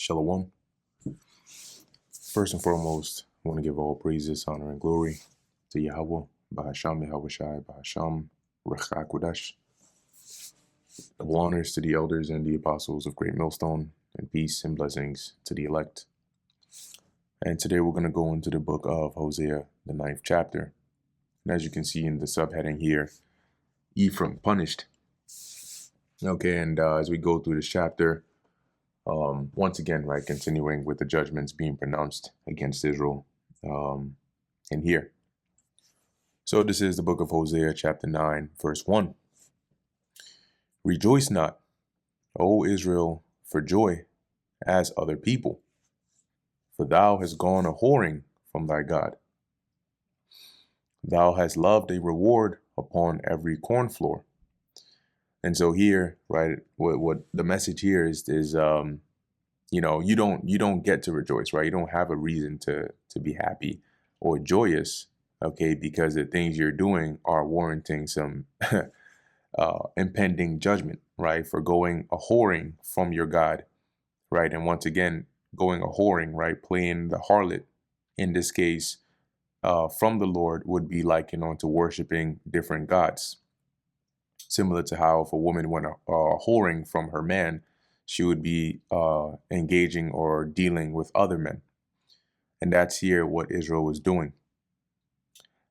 Shalom. First and foremost, I want to give all praises, honor, and glory to Yahweh, Bahasham Yahweh Shai, Bahasham Rechakodash. Double honors to the elders and the apostles of Great Millstone, and peace and blessings to the elect. And today we're going to go into the book of Hosea, the 9th chapter. And as you can see in the subheading here, Ephraim punished. Okay, and as we go through this chapter, once again, right, continuing with the judgments being pronounced against Israel in here. So this is the book of Hosea, chapter 9, verse 1. Rejoice not, O Israel, for joy, as other people, for thou hast gone a whoring from thy God. Thou hast loved a reward upon every corn floor. And so here, right, what the message here is you know, you don't get to rejoice, right? You don't have a reason to be happy or joyous, okay, because the things you're doing are warranting some impending judgment, right? For going a whoring from your God, right? And once again, going a whoring, right? Playing the harlot, in this case, from the Lord would be likened onto worshiping different gods. Similar to how if a woman went whoring from her man, she would be engaging or dealing with other men. And that's here what Israel was doing.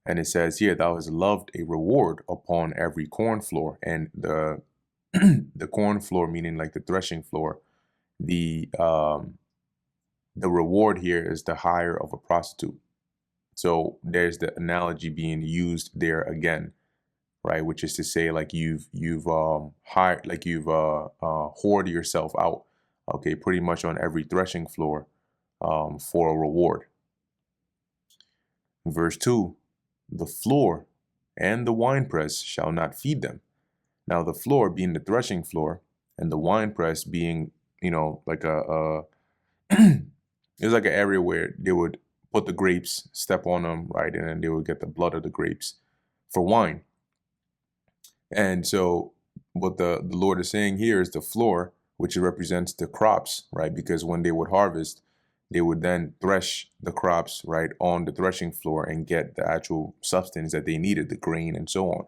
And it says here, thou hast loved a reward upon every corn floor. And the the corn floor, meaning like the threshing floor, the reward here is the hire of a prostitute. So there's the analogy being used there again, right? Which is to say, like you've hired, like you've whored yourself out, okay, pretty much on every threshing floor for a reward. Verse 2, the floor and the winepress shall not feed them. Now the floor being the threshing floor and the winepress being, you know, like it's like an area where they would put the grapes, step on them, right? And then they would get the blood of the grapes for wine. And so what the Lord is saying here is the floor, which represents the crops, right? Because when they would harvest, they would then thresh the crops, right, on the threshing floor and get the actual substance that they needed, the grain and so on.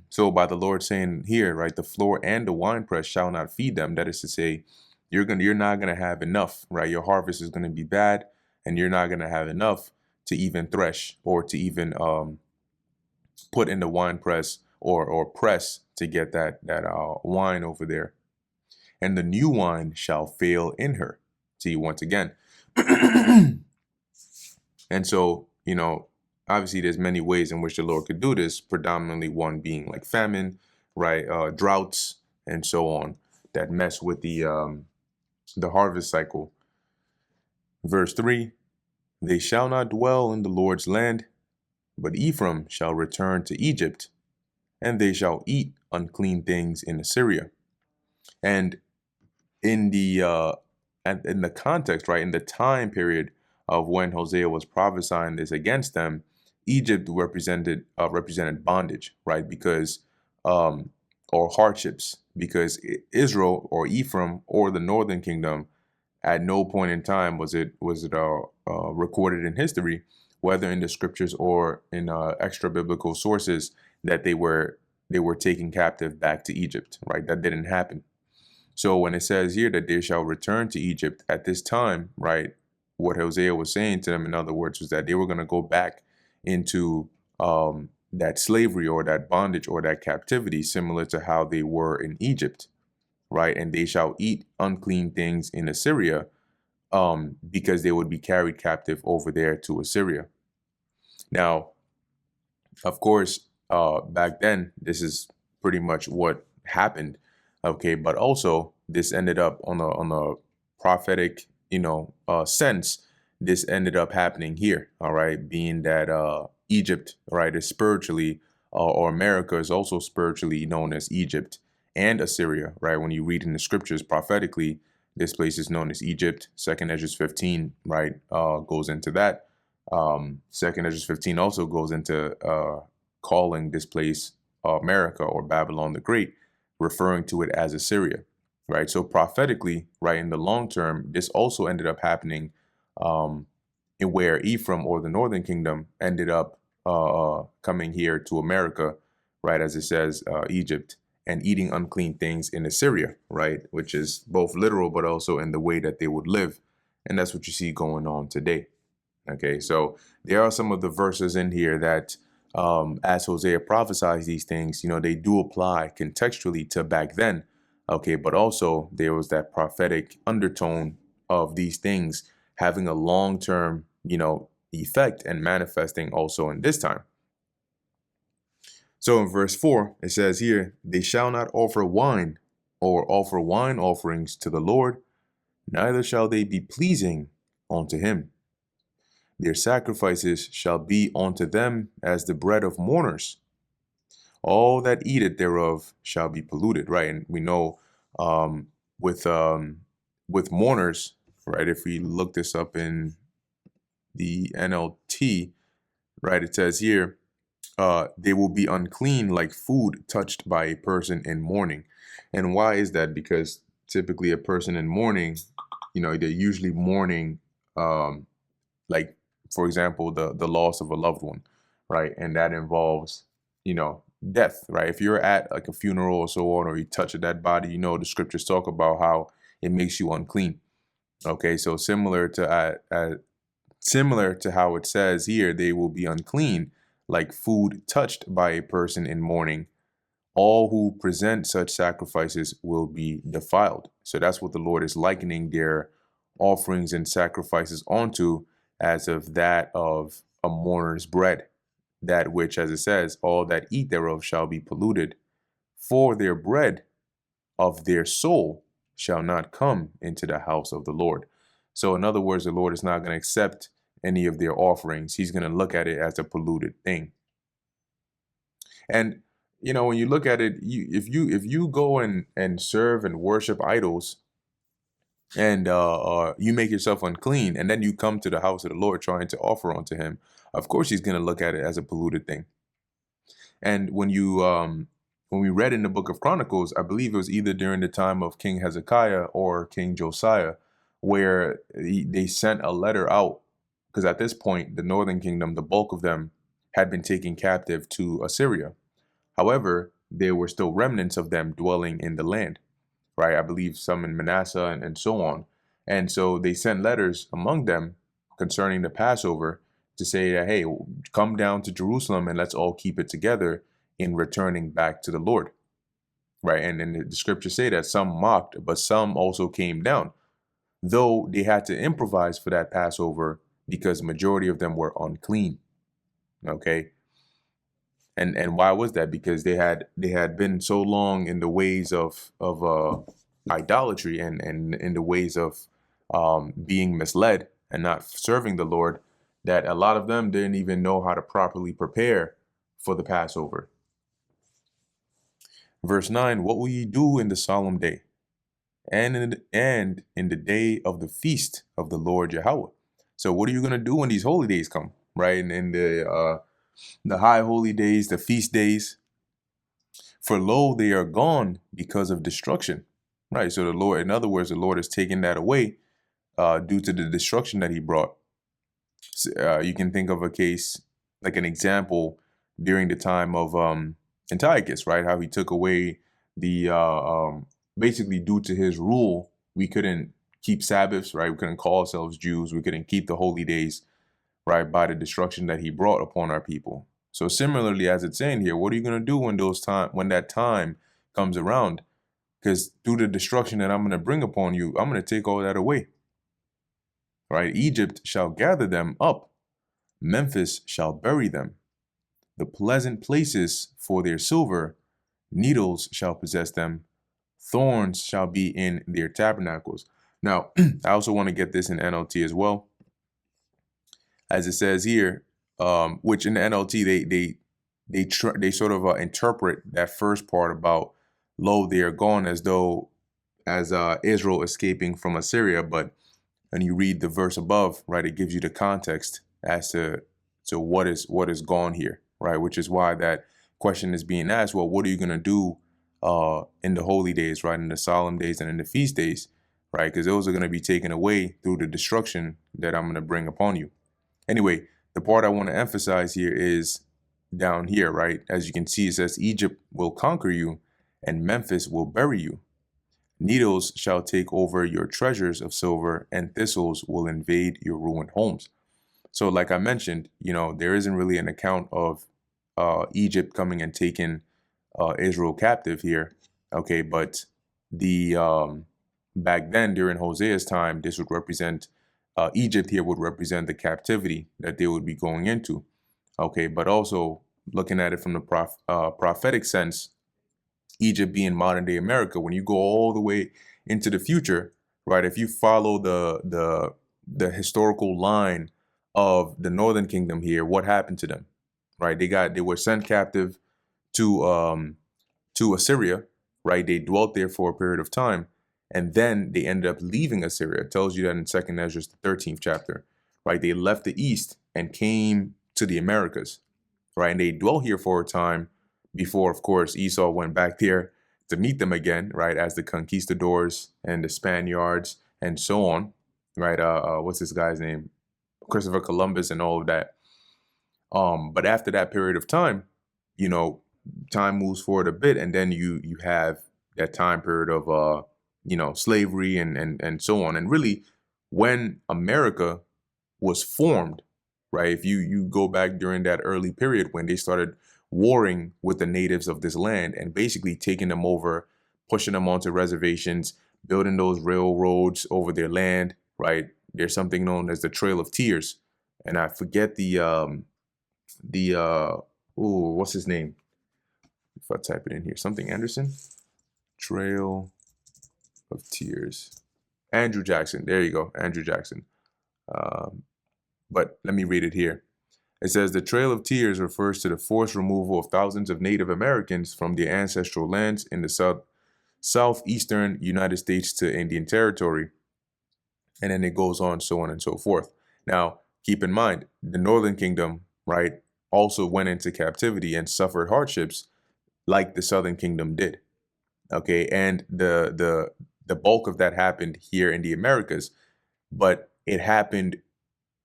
So by the Lord saying here, right, the floor and the winepress shall not feed them. That is to say, you're not gonna have enough, right? Your harvest is gonna be bad, and you're not gonna have enough to even thresh or to even put in the wine press or press to get that wine over there. And the new wine shall fail in her. See, once again. And so, you know, obviously there's many ways in which the Lord could do this, predominantly one being like famine, right? Droughts and so on that mess with the harvest cycle. Verse 3, they shall not dwell in the Lord's land, but Ephraim shall return to Egypt, and they shall eat unclean things in Assyria. And in the context, right, in the time period of when Hosea was prophesying this against them, Egypt represented bondage, right? Because or hardships, because Israel or Ephraim or the northern kingdom, at no point in time was it recorded in history, whether in the scriptures or in extra biblical sources, that they were taken captive back to Egypt, right? That didn't happen. So when it says here that they shall return to Egypt at this time, right, what Hosea was saying to them, in other words, was that they were going to go back into that slavery or that bondage or that captivity, similar to how they were in Egypt, right? And they shall eat unclean things in Assyria, because they would be carried captive over there to Assyria. Now, of course, back then, this is pretty much what happened. Okay, but also this ended up on a prophetic, sense. This ended up happening here. All right, being that Egypt, right, is spiritually, or America is also spiritually known as Egypt and Assyria, right? When you read in the scriptures prophetically, this place is known as Egypt. 2nd Ezra 15, right, goes into that. 2nd Ezra 15 also goes into calling this place America or Babylon the Great, referring to it as Assyria. right? So prophetically, right, in the long term, this also ended up happening um, in where Ephraim, or the northern kingdom, ended up coming here to America, right, as it says, Egypt, and eating unclean things in Assyria, right, which is both literal but also in the way that they would live. And that's what you see going on today. Okay, so there are some of the verses in here that, as Hosea prophesies these things, they do apply contextually to back then. Okay, but also there was that prophetic undertone of these things having a long-term, effect and manifesting also in this time. So in verse 4, it says here, they shall not offer wine or offer wine offerings to the Lord, neither shall they be pleasing unto him. Their sacrifices shall be unto them as the bread of mourners. All that eat it thereof shall be polluted. Right, and we know um, with mourners, right? If we look this up in the NLT, right, it says here, they will be unclean like food touched by a person in mourning. And why is that? Because typically a person in mourning, they're usually mourning, like, for example, the loss of a loved one, right? And that involves, death, right? If you're at like a funeral or so on, or you touch a dead body, the scriptures talk about how it makes you unclean. Okay, so similar to how it says here, they will be unclean like food touched by a person in mourning. All who present such sacrifices will be defiled. So that's what the Lord is likening their offerings and sacrifices onto, as of that of a mourner's bread, that which, as it says, all that eat thereof shall be polluted. For their bread of their soul shall not come into the house of the Lord. So in other words, the Lord is not going to accept any of their offerings. He's going to look at it as a polluted thing. And when you look at it, if you go and serve and worship idols, and you make yourself unclean, and then you come to the house of the Lord trying to offer unto him, of course he's going to look at it as a polluted thing. And when we read in the book of Chronicles, I believe it was either during the time of King Hezekiah or King Josiah, where they sent a letter out, because at this point the northern kingdom, the bulk of them, had been taken captive to Assyria. However, there were still remnants of them dwelling in the land, right? I believe some in Manasseh and so on. And so they sent letters among them concerning the Passover to say that, hey, come down to Jerusalem and let's all keep it together in returning back to the Lord, right? And then the scriptures say that some mocked, but some also came down, though they had to improvise for that Passover because majority of them were unclean, okay? And why was that? Because they had been so long in the ways of idolatry, and in the ways of being misled and not serving the Lord, that a lot of them didn't even know how to properly prepare for the Passover. Verse 9, what will ye do in the solemn day, and in the day of the feast of the Lord Yahweh? So what are you going to do when these holy days come, right? And in the high holy days, the feast days, for lo, they are gone because of destruction, right? So the Lord, in other words, the Lord has taken that away due to the destruction that he brought. You can think of a case, like an example, during the time of Antiochus, right? How he took away the, basically due to his rule, we couldn't keep Sabbaths, right? We couldn't call ourselves Jews. We couldn't keep the holy days, right? By the destruction that he brought upon our people. So similarly, as it's saying here, what are you going to do when that time comes around? Because through the destruction that I'm going to bring upon you, I'm going to take all that away. Right? Egypt shall gather them up. Memphis shall bury them. The pleasant places for their silver, needles shall possess them. Thorns shall be in their tabernacles. Now, I also want to get this in NLT as well. As it says here, which in the NLT, they sort of interpret that first part about, lo, they are gone, as though as Israel escaping from Assyria. But when you read the verse above, right, it gives you the context as to what is gone here, right? Which is why that question is being asked. Well, what are you going to do in the holy days, right, in the solemn days and in the feast days, right, because those are going to be taken away through the destruction that I'm going to bring upon you. Anyway, the part I want to emphasize here is down here, right? As you can see, it says Egypt will conquer you and Memphis will bury you. Needles shall take over your treasures of silver, and thistles will invade your ruined homes. So, like I mentioned, there isn't really an account of Egypt coming and taking Israel captive here. Okay, but the back then during Hosea's time, this would represent Egypt here would represent the captivity that they would be going into. Okay, but also looking at it from the prophetic sense, Egypt being modern day America, when you go all the way into the future, right? If you follow the historical line of the Northern Kingdom here, what happened to them, right? They were sent captive to Assyria, right? They dwelt there for a period of time, and then they ended up leaving Assyria. It tells you that in Second Ezra, the 13th chapter, right? They left the east and came to the Americas, right? And they dwelt here for a time before, of course, Esau went back there to meet them again, right? As the conquistadors and the Spaniards and so on, right? What's this guy's name? Christopher Columbus and all of that. But after that period of time, you know, time moves forward a bit, and then you have that time period of slavery and so on. And really, when America was formed, right? If you go back during that early period when they started warring with the natives of this land and basically taking them over, pushing them onto reservations, building those railroads over their land, right? There's something known as the Trail of Tears, and I forget the what's his name? If I type it in here, something Anderson, Trail of Tears, Andrew Jackson. There you go, Andrew Jackson. But let me read it here. It says the Trail of Tears refers to the forced removal of thousands of Native Americans from their ancestral lands in the southeastern United States to Indian Territory. And then it goes on, so on and so forth. Now, keep in mind, the Northern Kingdom, right, also went into captivity and suffered hardships like the Southern Kingdom did. Okay, and the bulk of that happened here in the Americas, but it happened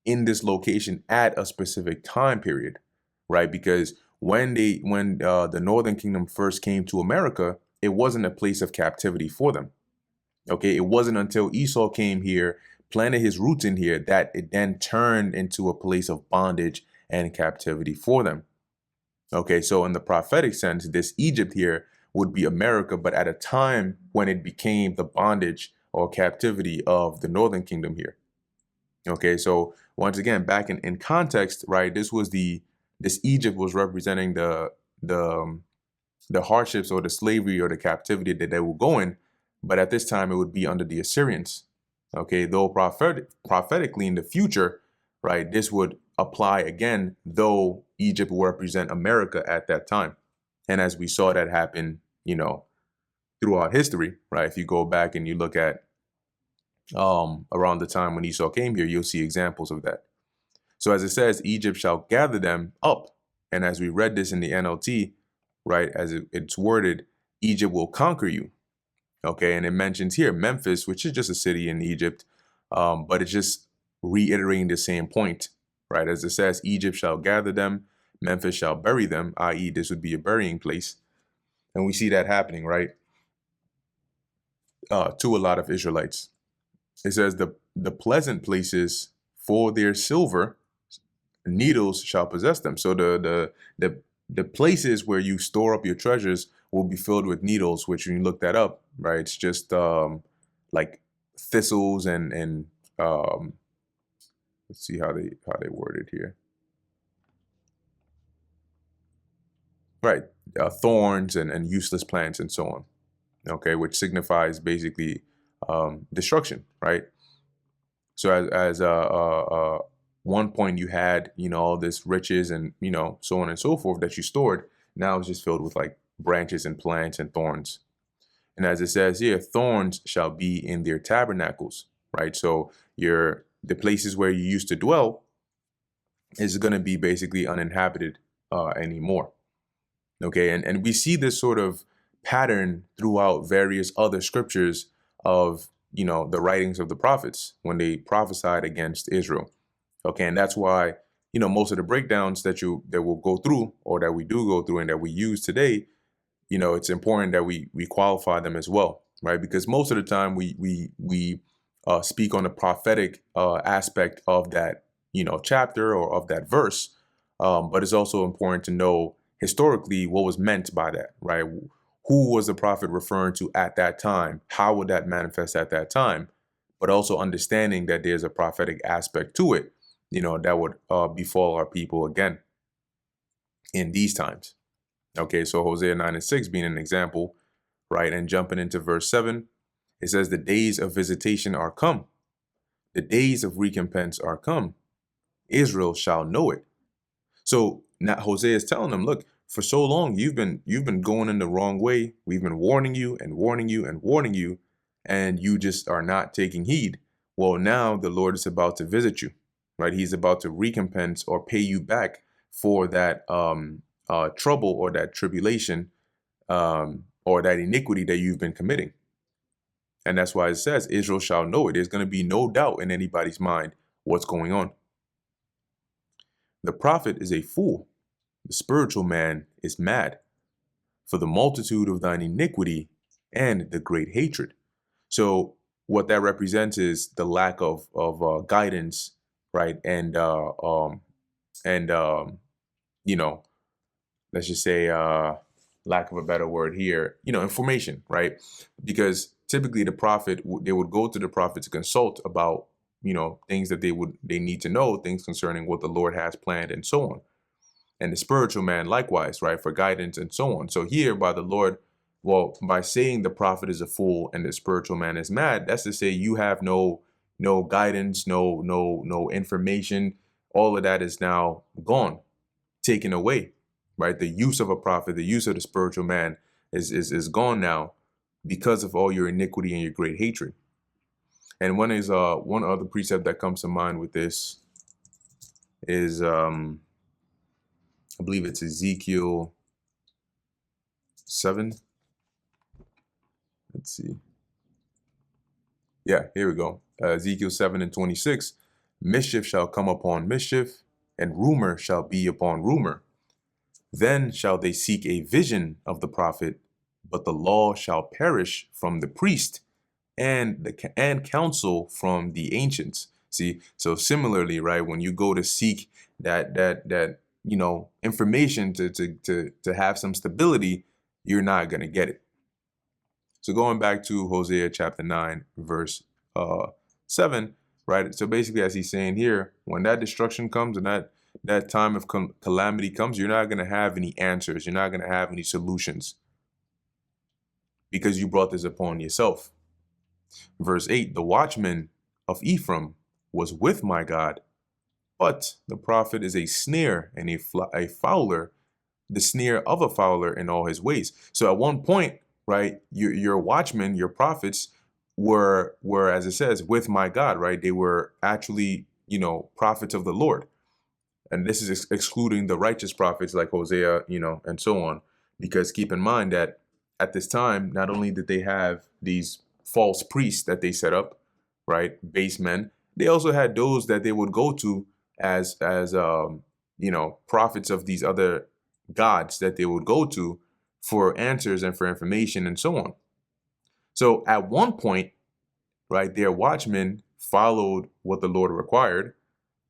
in this location at a specific time period, right? Because when the Northern Kingdom first came to America, it wasn't a place of captivity for them. Okay, it wasn't until Esau came here, planted his roots in here, that it then turned into a place of bondage and captivity for them. Okay, so in the prophetic sense, this Egypt here would be America, but at a time when it became the bondage or captivity of the Northern Kingdom here. Okay, so once again, back in context, right? This Egypt was representing the hardships or the slavery or the captivity that they were going, but at this time it would be under the Assyrians. Okay, though prophetically in the future, right, this would apply again, though Egypt will represent America at that time. And as we saw that happen, throughout history, right? If you go back and you look at around the time when Esau came here, you'll see examples of that. So as it says, Egypt shall gather them up. And as we read this in the NLT, right, as it's worded, Egypt will conquer you. Okay, and it mentions here Memphis, which is just a city in Egypt, but it's just reiterating the same point, right? As it says, Egypt shall gather them, Memphis shall bury them, i.e., this would be a burying place. And we see that happening, right, to a lot of Israelites. It says the pleasant places for their silver, needles shall possess them. So the places where you store up your treasures will be filled with needles, which when you look that up, right, it's just like thistles and let's see how they word it here. Right, thorns and useless plants and so on. Okay, which signifies basically destruction, right? So as one point you had, all this riches and, so on and so forth that you stored. Now it's just filled with like branches and plants and thorns. And as it says here, thorns shall be in their tabernacles, right? So the places where you used to dwell is going to be basically uninhabited anymore. Okay, and we see this sort of pattern throughout various other scriptures of, the writings of the prophets when they prophesied against Israel. Okay, and that's why, most of the breakdowns that we'll go through, or that we do go through and that we use today, it's important that we qualify them as well, right? Because most of the time we speak on the prophetic aspect of that, chapter or of that verse, but it's also important to know historically what was meant by that, right? Who was the prophet referring to at that time? How would that manifest at that time? But also understanding that there's a prophetic aspect to it, that would befall our people again in these times. Okay, so Hosea 9 and 6 being an example, right? And jumping into verse 7, it says, the days of visitation are come. The days of recompense are come. Israel shall know it. So now Hosea is telling them, look, for so long you've been going in the wrong way. We've been warning you and warning you and warning you, and you just are not taking heed. Well, now the Lord is about to visit you, right? He's about to recompense or pay you back for that trouble or that tribulation, or that iniquity that you've been committing. And that's why it says Israel shall know it. There's going to be no doubt in anybody's mind what's going on. The prophet is a fool. The spiritual man is mad for the multitude of thine iniquity and the great hatred. So what that represents is the lack of guidance, right? And you know, let's just say, lack of a better word here, information, right? Because typically the prophet, they would go to the prophet to consult about, things that they need to know, things concerning what the Lord has planned and so on. And the spiritual man likewise, right, for guidance and so on. So here by the Lord, well, by saying the prophet is a fool and the spiritual man is mad, that's to say you have no guidance, no information. All of that is now gone, taken away, right? The use of a prophet, the use of the spiritual man is gone now because of all your iniquity and your great hatred. And one other precept that comes to mind with this is I believe it's Ezekiel 7. Let's see. Yeah, here we go. Ezekiel 7 and 26. Mischief shall come upon mischief, and rumor shall be upon rumor. Then shall they seek a vision of the prophet, but the law shall perish from the priest, and counsel from the ancients. See, so similarly, right, when you go to seek that information to have some stability, you're not gonna get it. So going back to Hosea chapter 9, verse 7, right? So basically, as he's saying here, when that destruction comes and that time of calamity comes, you're not going to have any answers. You're not going to have any solutions because you brought this upon yourself. Verse 8, the watchman of Ephraim was with my God, but the prophet is a snare and a fowler, the snare of a fowler in all his ways. So at one point, right, your watchmen, your prophets were, as it says, with my God, right? They were actually, prophets of the Lord. And this is excluding the righteous prophets like Hosea, and so on. Because keep in mind that at this time, not only did they have these false priests that they set up, right, base men, they also had those that they would go to as prophets of these other gods that they would go to for answers and for information and so on. So at one point, right, their watchmen followed what the Lord required,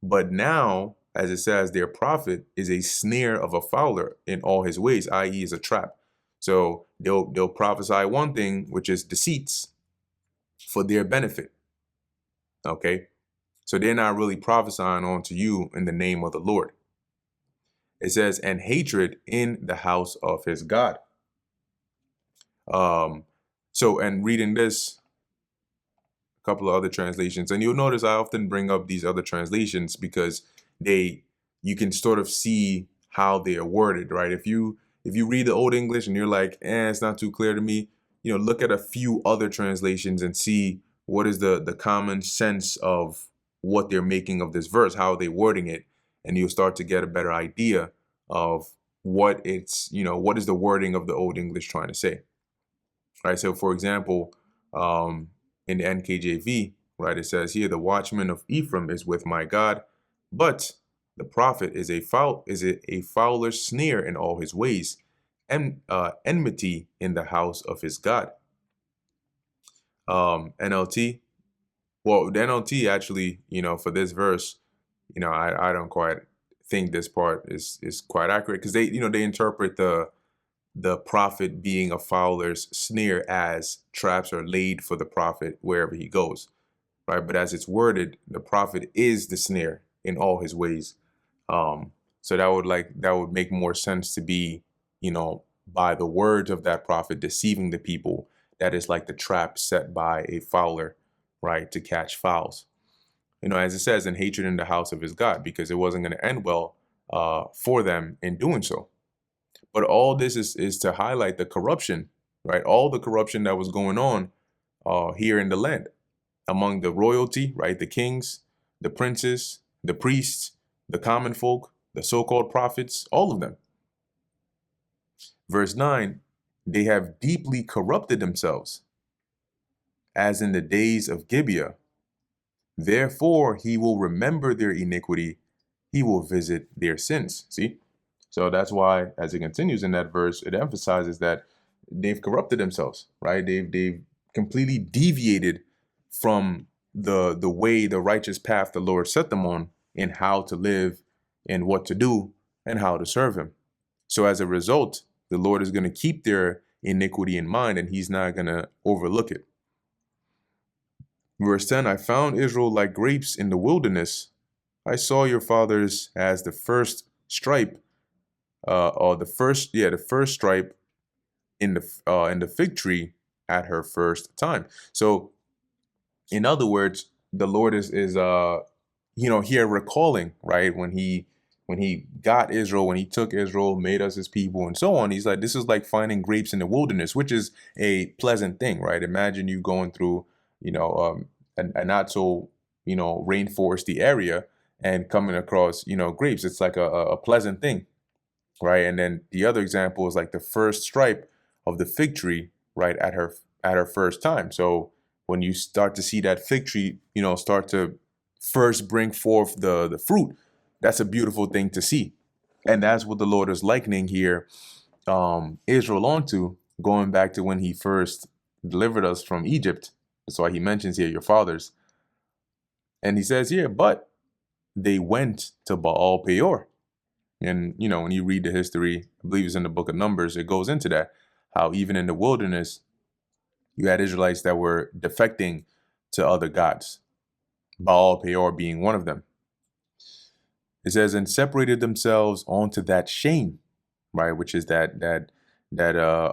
but now, as it says, their prophet is a snare of a fowler in all his ways, i.e. is a trap. So they'll prophesy one thing, which is deceits for their benefit. Okay, so they're not really prophesying onto you in the name of the Lord. It says, and hatred in the house of his God. So, and reading this, a couple of other translations, and you'll notice I often bring up these other translations because you can sort of see how they are worded, right? If you read the Old English and you're like, it's not too clear to me, look at a few other translations and see what is the common sense of what they're making of this verse, how are they wording it, and you'll start to get a better idea of what it's, what is the wording of the Old English trying to say. right? So, for example, in the NKJV, right, it says here, the watchman of Ephraim is with my God, but the prophet is a fowler's snare in all his ways, and enmity in the house of his God. NLT. Well, the NLT actually, for this verse, I don't quite think this part is quite accurate, because they interpret the prophet being a fowler's snare as traps are laid for the prophet wherever he goes, right? But as it's worded, the prophet is the snare in all his ways. So that would make more sense to be, by the words of that prophet deceiving the people. That is like the trap set by a fowler, right, to catch fowls. As it says, in hatred in the house of his God, because it wasn't going to end well for them in doing so. But all this is to highlight the corruption, right? All the corruption that was going on here in the land among the royalty, right? The kings, the princes, the priests, the common folk, the so-called prophets, all of them. Verse 9, they have deeply corrupted themselves, as in the days of Gibeah. Therefore, he will remember their iniquity. He will visit their sins. See? So that's why, as it continues in that verse, it emphasizes that they've corrupted themselves, right? They've completely deviated from the way, the righteous path the Lord set them on, in how to live and what to do and how to serve him. So as a result, the Lord is going to keep their iniquity in mind, and he's not going to overlook it. Verse 10, I found Israel like grapes in the wilderness. I saw your fathers as the first stripe, or the first stripe in the fig tree at her first time. So, in other words, the Lord is here recalling, right, when he got Israel, when he took Israel, made us his people, and so on. He's like, this is like finding grapes in the wilderness, which is a pleasant thing, right? Imagine you going through, a not so, rainforesty area and coming across, grapes. It's like a pleasant thing, right? And then the other example is like the first stripe of the fig tree, right, at her first time. So when you start to see that fig tree, start to first bring forth the fruit, that's a beautiful thing to see. And that's what the Lord is likening here Israel onto, going back to when he first delivered us from Egypt. That's why he mentions here your fathers. And he says here, but they went to Baal Peor. And, when you read the history, I believe it's in the book of Numbers, it goes into that, how even in the wilderness, you had Israelites that were defecting to other gods, Baal Peor being one of them. It says, and separated themselves onto that shame, right, which is that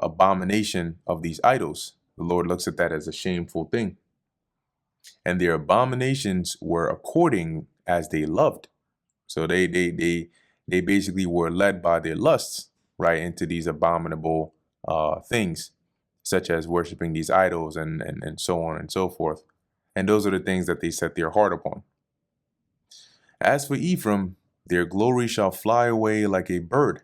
abomination of these idols. The Lord looks at that as a shameful thing. And their abominations were according as they loved. So they basically were led by their lusts, right, into these abominable things, such as worshiping these idols and so on and so forth. And those are the things that they set their heart upon. As for Ephraim, their glory shall fly away like a bird,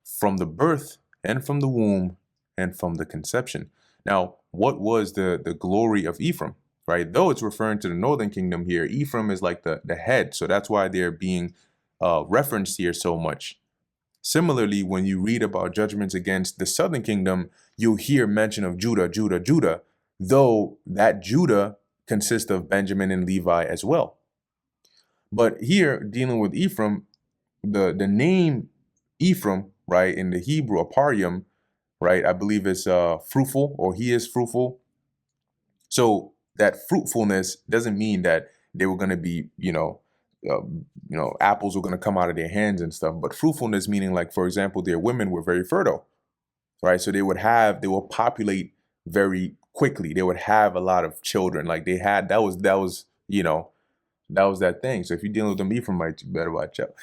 from the birth and from the womb and from the conception. Now, what was the glory of Ephraim? Right? Though it's referring to the northern kingdom here, Ephraim is like the head. So that's why they're being referenced here so much. Similarly, when you read about judgments against the southern kingdom, you'll hear mention of Judah, Judah, Judah, though that Judah consists of Benjamin and Levi as well. But here, dealing with Ephraim, the name Ephraim, right, in the Hebrew, Aparium, right, I believe it's fruitful, or he is fruitful. So that fruitfulness doesn't mean that they were going to be, apples were going to come out of their hands and stuff. But fruitfulness meaning, like, for example, their women were very fertile, right? So they will populate very quickly. They would have a lot of children. Like that was that thing. So if you're dealing with them Ephraimites, you better watch out.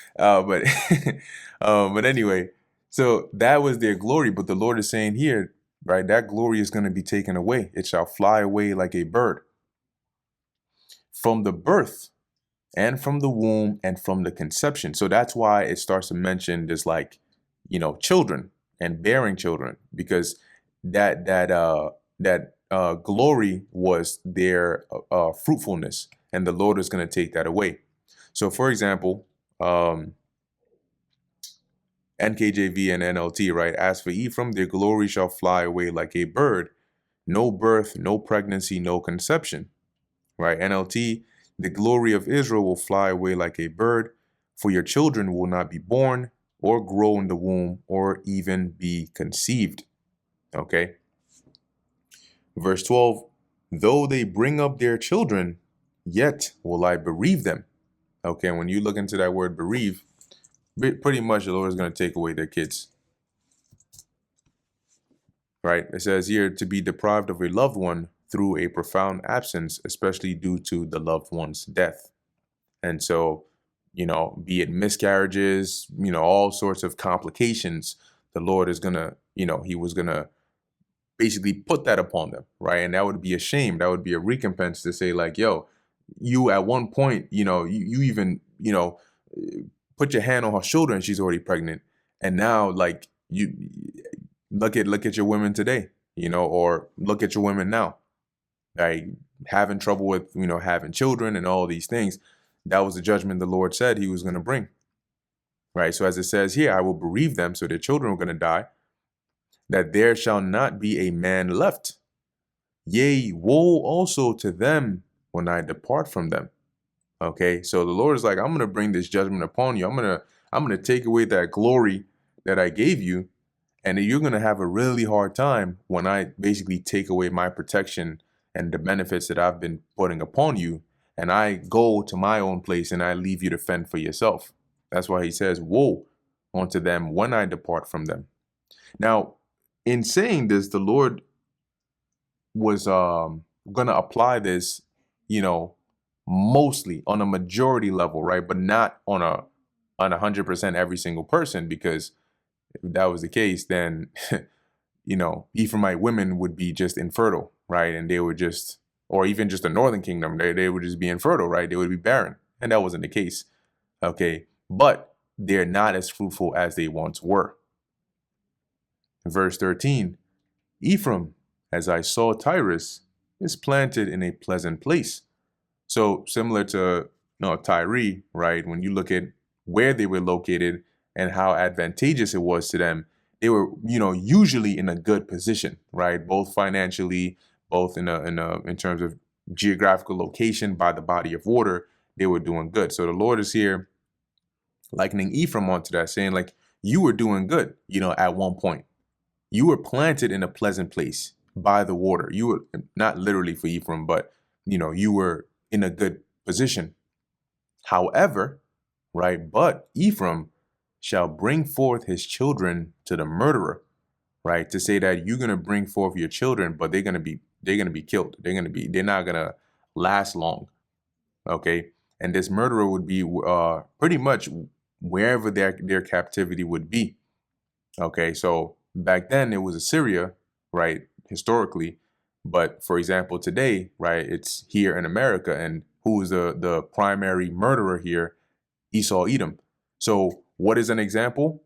But anyway, so that was their glory. But the Lord is saying here, right, that glory is going to be taken away. It shall fly away like a bird. From the birth and from the womb and from the conception. So that's why it starts to mention this, like, children and bearing children, because that glory was their fruitfulness, and the Lord is going to take that away. So, for example, NKJV and NLT, right? As for Ephraim, their glory shall fly away like a bird. No birth, no pregnancy, no conception, right? NLT, the glory of Israel will fly away like a bird, for your children will not be born or grow in the womb or even be conceived. Okay. Verse 12, though they bring up their children, yet will I bereave them. Okay. When you look into that word bereave, pretty much the Lord is going to take away their kids. Right? It says here to be deprived of a loved one through a profound absence, especially due to the loved one's death. And so, be it miscarriages, all sorts of complications, the Lord is going to, he was going to basically put that upon them. Right. And that would be a shame. That would be a recompense to say, like, yo, you at one point, you even, put your hand on her shoulder and she's already pregnant. And now, like, you look at your women today, or look at your women now, like having trouble with, having children and all these things. That was the judgment the Lord said he was going to bring. Right. So as it says here, I will bereave them. So their children are going to die, that there shall not be a man left. Yea, woe also to them when I depart from them. Okay. So the Lord is like, I'm going to bring this judgment upon you. I'm going to take away that glory that I gave you. And you're going to have a really hard time when I basically take away my protection and the benefits that I've been putting upon you. And I go to my own place and I leave you to fend for yourself. That's why he says, woe unto them when I depart from them. Now, in saying this, the Lord was going to apply this, mostly on a majority level, right? But not on 100% every single person, because if that was the case, then, Ephraimite women would be just infertile, right? And they would just, or even just the northern kingdom, they would just be infertile, right? They would be barren. And that wasn't the case. Okay. But they're not as fruitful as they once were. Verse 13, Ephraim, as I saw Tyrus, is planted in a pleasant place. So similar to Tyre, right? When you look at where they were located and how advantageous it was to them, they were, usually in a good position, right? Both financially, both in terms of geographical location by the body of water, they were doing good. So the Lord is here likening Ephraim onto that, saying, like, you were doing good, at one point. You were planted in a pleasant place by the water. You were not literally for Ephraim, but, you were in a good position. However, right, but Ephraim shall bring forth his children to the murderer, right? To say that you're going to bring forth your children, but they're going to be killed. They're not going to last long. Okay. And this murderer would be pretty much wherever their captivity would be. Okay. So back then it was Assyria, right? Historically. But for example, today, right, it's here in America. And who is the primary murderer here? Esau, Edom. So what is an example?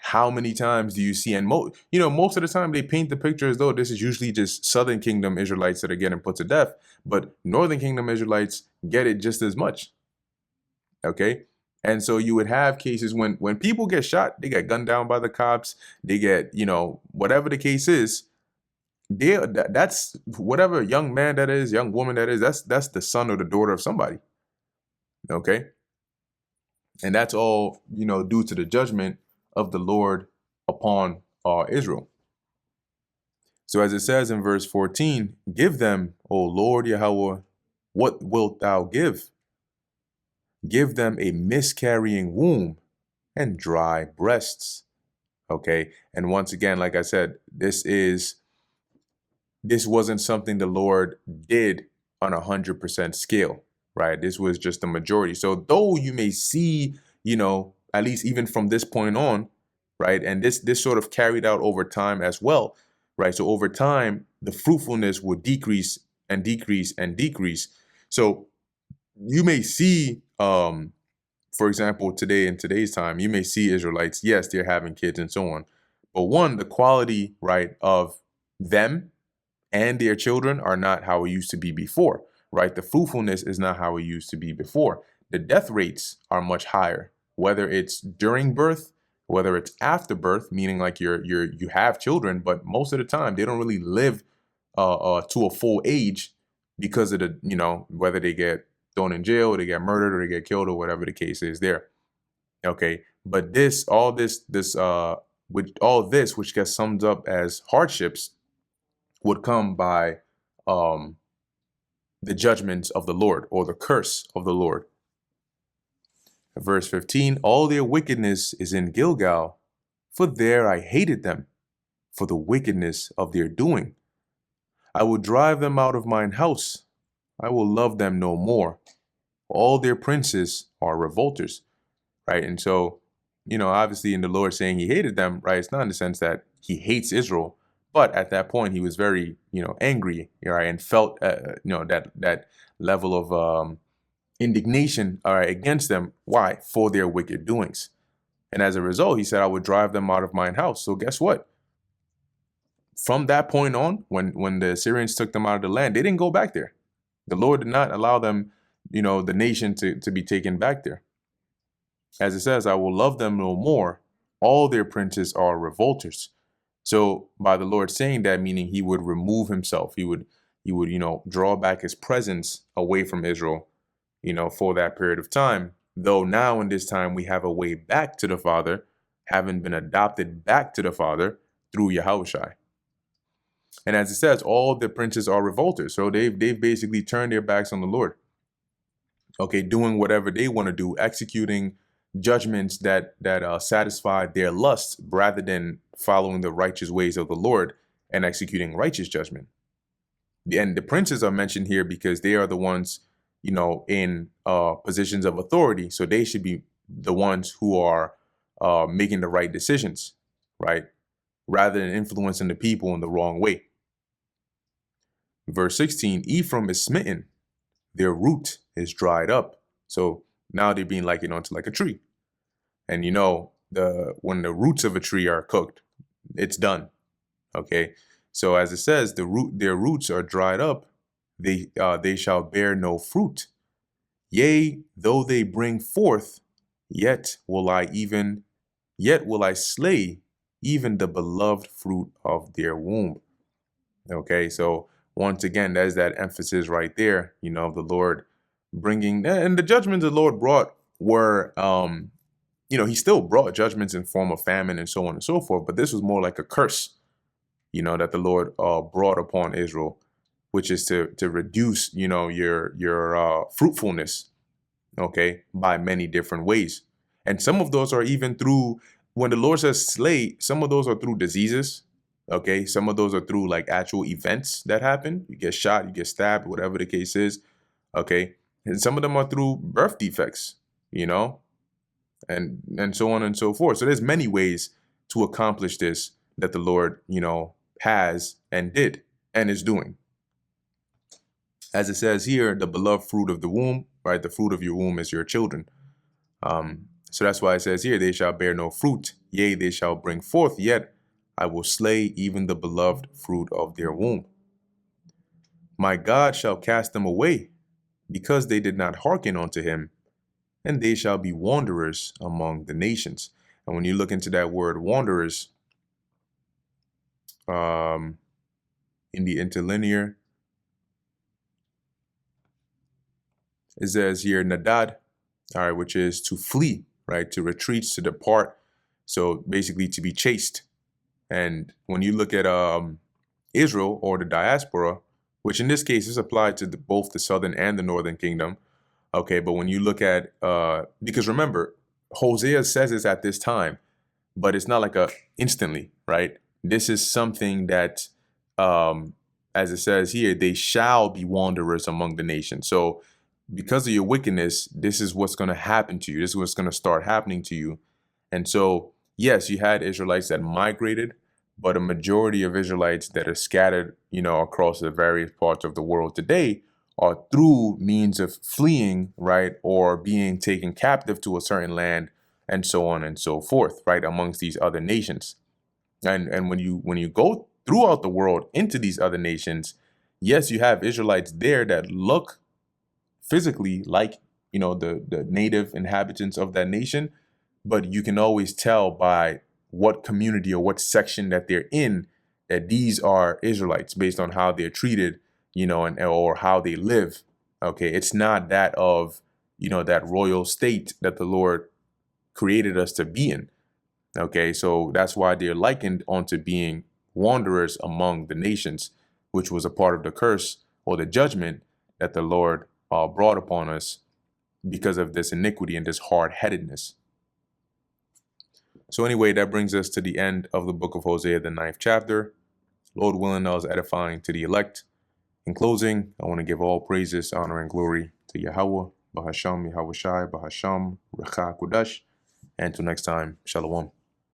How many times do you see, and most of the time they paint the picture as though this is usually just Southern Kingdom Israelites that are getting put to death, but Northern Kingdom Israelites get it just as much. Okay. And so you would have cases when people get shot, they get gunned down by the cops, they get, whatever the case is, that's whatever young man that is, young woman that is, that's the son or the daughter of somebody. Okay. And that's all, due to the judgment of the Lord upon Israel. So as it says in verse 14, give them, O Lord Yahweh, what wilt thou give? Give them a miscarrying womb and dry breasts. Okay. And once again, like I said, this wasn't something the Lord did on 100% scale, right? This was just the majority. So though you may see, at least even from this point on, right? And this sort of carried out over time as well, right? So over time, the fruitfulness would decrease and decrease and decrease. So you may see, for example, today in today's time, you may see Israelites, yes, they're having kids and so on. But one, the quality, right, of them and their children are not how it used to be before, right? The fruitfulness is not how it used to be before. The death rates are much higher, whether it's during birth, whether it's after birth, meaning like you have children, but most of the time they don't really live to a full age because of the, whether they get thrown in jail, or they get murdered, or they get killed, or whatever the case is there. Okay. But with all this, which gets summed up as hardships, would come by um, the judgments of the Lord, or the curse of the Lord. Verse 15, all their wickedness is in Gilgal, for there I hated them, for the wickedness of their doing. I will drive them out of mine house. I will love them no more. All their princes are revolters, right? And so, obviously in the Lord saying he hated them, right? It's not in the sense that he hates Israel, but at that point he was very, angry, right? And felt, that level of indignation, all right, against them. Why? For their wicked doings. And as a result, he said, I would drive them out of mine house. So guess what? From that point on, when the Assyrians took them out of the land, they didn't go back there. The Lord did not allow them, the nation to be taken back there. As it says, I will love them no more. All their princes are revolters. So by the Lord saying that, meaning he would remove himself, he would, draw back his presence away from Israel, for that period of time. Though now in this time we have a way back to the Father, having been adopted back to the Father through Yahushua. And as it says, all the princes are revolters. So they've basically turned their backs on the Lord. Okay, doing whatever they want to do, executing judgments that satisfy their lust rather than following the righteous ways of the Lord and executing righteous judgment. And the princes are mentioned here because they are the ones, in positions of authority. So they should be the ones who are making the right decisions, right? Rather than influencing the people in the wrong way. Verse 16, Ephraim is smitten, their root is dried up. So now they're being likened onto like a tree. And when the roots of a tree are cooked, it's done. Okay. So as it says, their roots are dried up. They shall bear no fruit. Yea, though they bring forth, yet will I slay even the beloved fruit of their womb. Okay. So once again, there's that emphasis right there, the Lord bringing, and the judgments the Lord brought were, he still brought judgments in form of famine and so on and so forth, but this was more like a curse, that the Lord brought upon Israel, which is to reduce, your fruitfulness, okay, by many different ways. And some of those are even through, when the Lord says slay, some of those are through diseases, okay? Some of those are through like actual events that happen. You get shot, you get stabbed, whatever the case is, okay? And some of them are through birth defects, and so on and so forth. So there's many ways to accomplish this that the Lord, has and did and is doing. As it says here, the beloved fruit of the womb, right? The fruit of your womb is your children. So that's why it says here, they shall bear no fruit. Yea, they shall bring forth, yet I will slay even the beloved fruit of their womb. My God shall cast them away, because they did not hearken unto him, and they shall be wanderers among the nations. And when you look into that word wanderers, in the interlinear, it says here nadad, all right, which is to flee, right? To retreat, to depart. So basically to be chased. And when you look at Israel or the diaspora, which in this case is applied to both the southern and the northern kingdom. Okay, but when you look at, because remember, Hosea says this at this time, but it's not like a instantly, right? This is something that, as it says here, they shall be wanderers among the nations. So because of your wickedness, this is what's going to happen to you. This is what's going to start happening to you. And so, yes, you had Israelites that migrated, but a majority of Israelites that are scattered, across the various parts of the world today are through means of fleeing, right, or being taken captive to a certain land, and so on and so forth, right, amongst these other nations. And when you go throughout the world into these other nations, yes, you have Israelites there that look physically like, the native inhabitants of that nation, but you can always tell by what community or what section that they're in that these are Israelites based on how they're treated, and or how they live. Okay, it's not that of, that royal state that the Lord created us to be in. Okay, so that's why they're likened onto being wanderers among the nations, which was a part of the curse or the judgment that the Lord brought upon us because of this iniquity and this hard-headedness. So anyway, that brings us to the end of the book of Hosea, the 9th chapter. Lord willing, that was edifying to the elect. In closing, I want to give all praises, honor, and glory to Yahweh, Bahasham, Yahweh Shai, Bahasham, Recha Kudash. And until next time, Shalom.